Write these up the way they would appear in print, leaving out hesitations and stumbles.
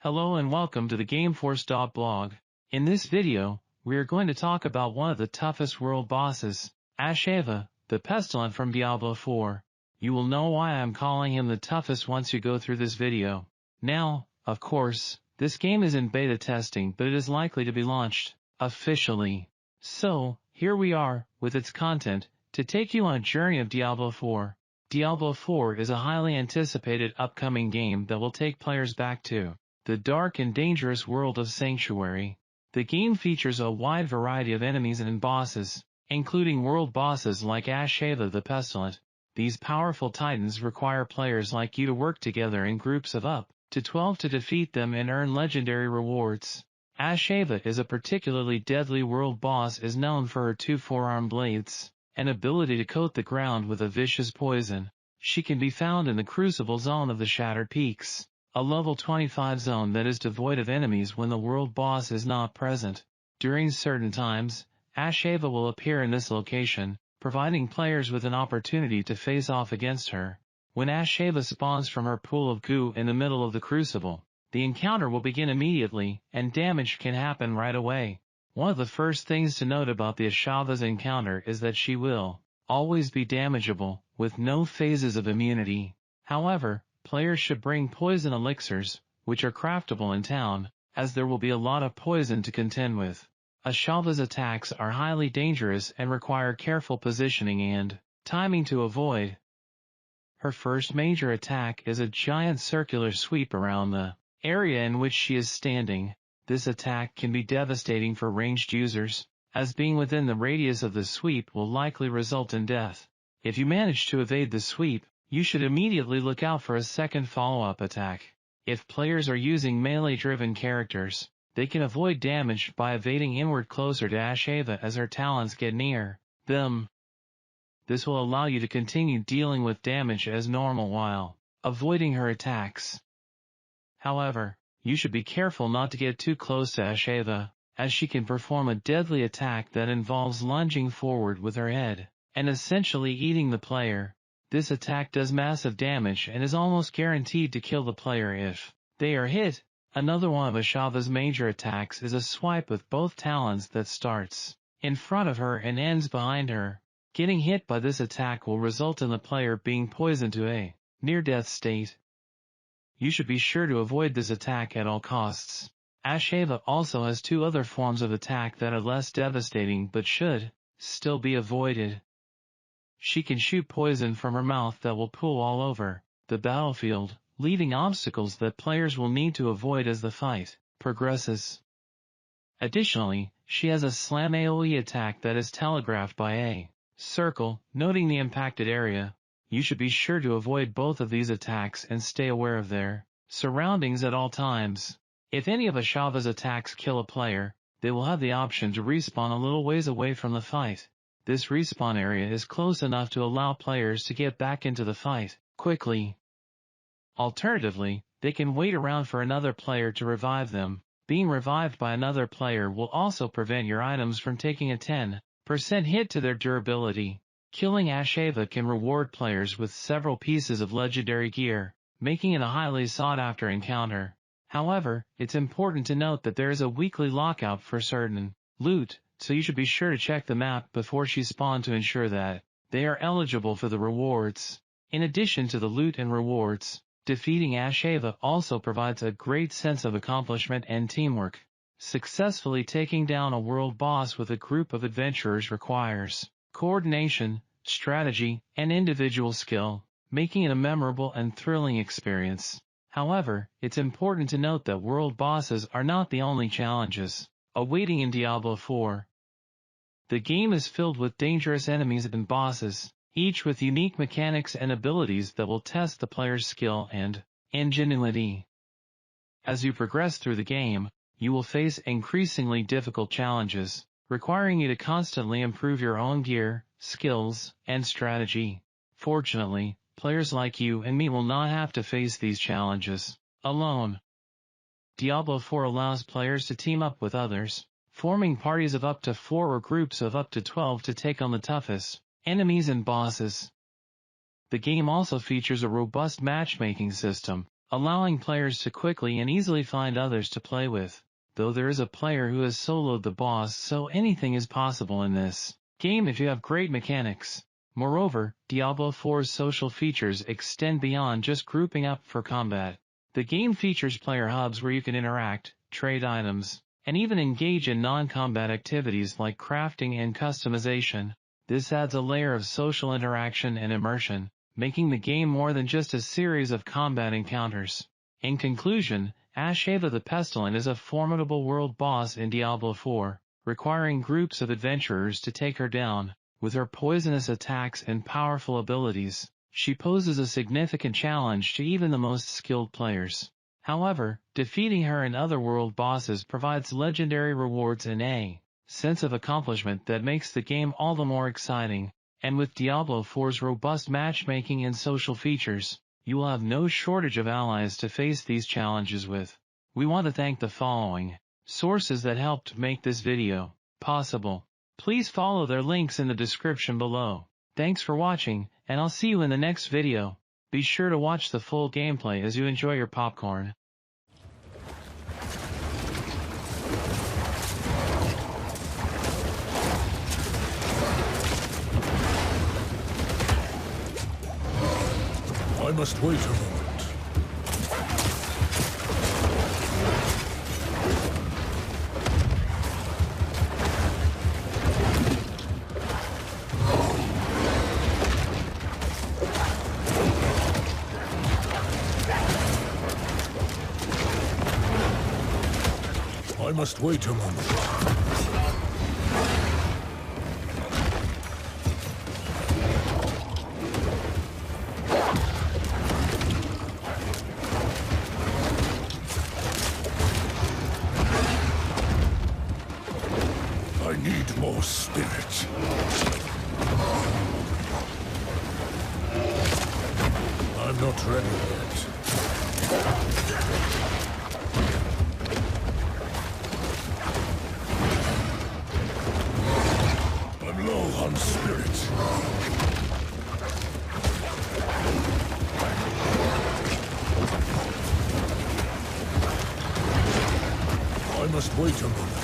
Hello and welcome to the GameForce Blog. In this video, we are going to talk about one of the toughest world bosses, Ashava, the Pestilent from Diablo 4. You will know why I'm calling him the toughest once you go through this video. Now, of course, this game is in beta testing, but it is likely to be launched officially. So, here we are, with its content, to take you on a journey of Diablo 4. Diablo 4 is a highly anticipated upcoming game that will take players back to the dark and dangerous world of Sanctuary. The game features a wide variety of enemies and bosses, including world bosses like Ashava the Pestilent. These powerful titans require players like you to work together in groups of up to 12 to defeat them and earn legendary rewards. Ashava is a particularly deadly world boss, is known for her two forearm blades, an ability to coat the ground with a vicious poison. She can be found in the Crucible Zone of the Shattered Peaks, a level 25 zone that is devoid of enemies when the world boss is not present. During certain times, Ashava will appear in this location, providing players with an opportunity to face off against her. When Ashava spawns from her pool of goo in the middle of the Crucible, the encounter will begin immediately, and damage can happen right away. One of the first things to note about the Ashava's encounter is that she will always be damageable, with no phases of immunity. However, players should bring poison elixirs, which are craftable in town, as there will be a lot of poison to contend with. Ashava's attacks are highly dangerous and require careful positioning and timing to avoid. Her first major attack is a giant circular sweep around the area in which she is standing. This attack can be devastating for ranged users, as being within the radius of the sweep will likely result in death. If you manage to evade the sweep, you should immediately look out for a second follow-up attack. If players are using melee-driven characters, they can avoid damage by evading inward closer to Ashava as her talons get near them. This will allow you to continue dealing with damage as normal while avoiding her attacks. However, you should be careful not to get too close to Ashava, as she can perform a deadly attack that involves lunging forward with her head and essentially eating the player. This attack does massive damage and is almost guaranteed to kill the player if they are hit. Another one of Ashava's major attacks is a swipe with both talons that starts in front of her and ends behind her. Getting hit by this attack will result in the player being poisoned to a near-death state. You should be sure to avoid this attack at all costs. Ashava also has two other forms of attack that are less devastating but should still be avoided. She can shoot poison from her mouth that will pool all over the battlefield, leaving obstacles that players will need to avoid as the fight progresses. Additionally, she has a slam AoE attack that is telegraphed by a circle, noting the impacted area. You should be sure to avoid both of these attacks and stay aware of their surroundings at all times. If any of Ashava's attacks kill a player, they will have the option to respawn a little ways away from the fight. This respawn area is close enough to allow players to get back into the fight quickly. Alternatively, they can wait around for another player to revive them. Being revived by another player will also prevent your items from taking a 10% hit to their durability. Killing Ashava can reward players with several pieces of legendary gear, making it a highly sought-after encounter. However, it's important to note that there is a weekly lockout for certain loot, so you should be sure to check the map before she spawns to ensure that they are eligible for the rewards. In addition to the loot and rewards, defeating Ashava also provides a great sense of accomplishment and teamwork. Successfully taking down a world boss with a group of adventurers requires coordination, strategy, and individual skill, making it a memorable and thrilling experience. However, it's important to note that world bosses are not the only challenges awaiting in Diablo 4. The game is filled with dangerous enemies and bosses, each with unique mechanics and abilities that will test the player's skill and ingenuity. As you progress through the game, you will face increasingly difficult challenges, requiring you to constantly improve your own gear, skills, and strategy. Fortunately, players like you and me will not have to face these challenges alone. Diablo 4 allows players to team up with others, forming parties of up to 4 or groups of up to 12 to take on the toughest enemies and bosses. The game also features a robust matchmaking system, allowing players to quickly and easily find others to play with. Though there is a player who has soloed the boss, so anything is possible in this game if you have great mechanics. Moreover, Diablo 4's social features extend beyond just grouping up for combat. The game features player hubs where you can interact, trade items, and even engage in non-combat activities like crafting and customization. This adds a layer of social interaction and immersion, making the game more than just a series of combat encounters. In conclusion, Ashava the Pestilent is a formidable world boss in Diablo 4, requiring groups of adventurers to take her down. With her poisonous attacks and powerful abilities, she poses a significant challenge to even the most skilled players. However, defeating her and other world bosses provides legendary rewards and a sense of accomplishment that makes the game all the more exciting. And with Diablo 4's robust matchmaking and social features, you will have no shortage of allies to face these challenges with. We want to thank the following sources that helped make this video possible. Please follow their links in the description below. Thanks for watching, and I'll see you in the next video. Be sure to watch the full gameplay as you enjoy your popcorn. I must wait a moment. I must wait a moment. I need more spirit. I'm not ready yet. I'm low on spirit. I must wait a moment.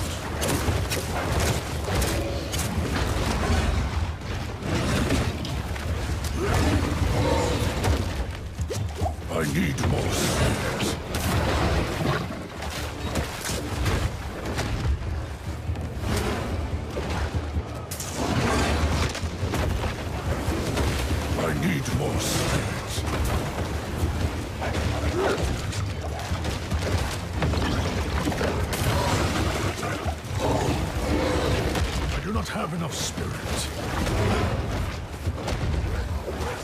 I need more spirit. I need more spirit. I do not have enough spirit.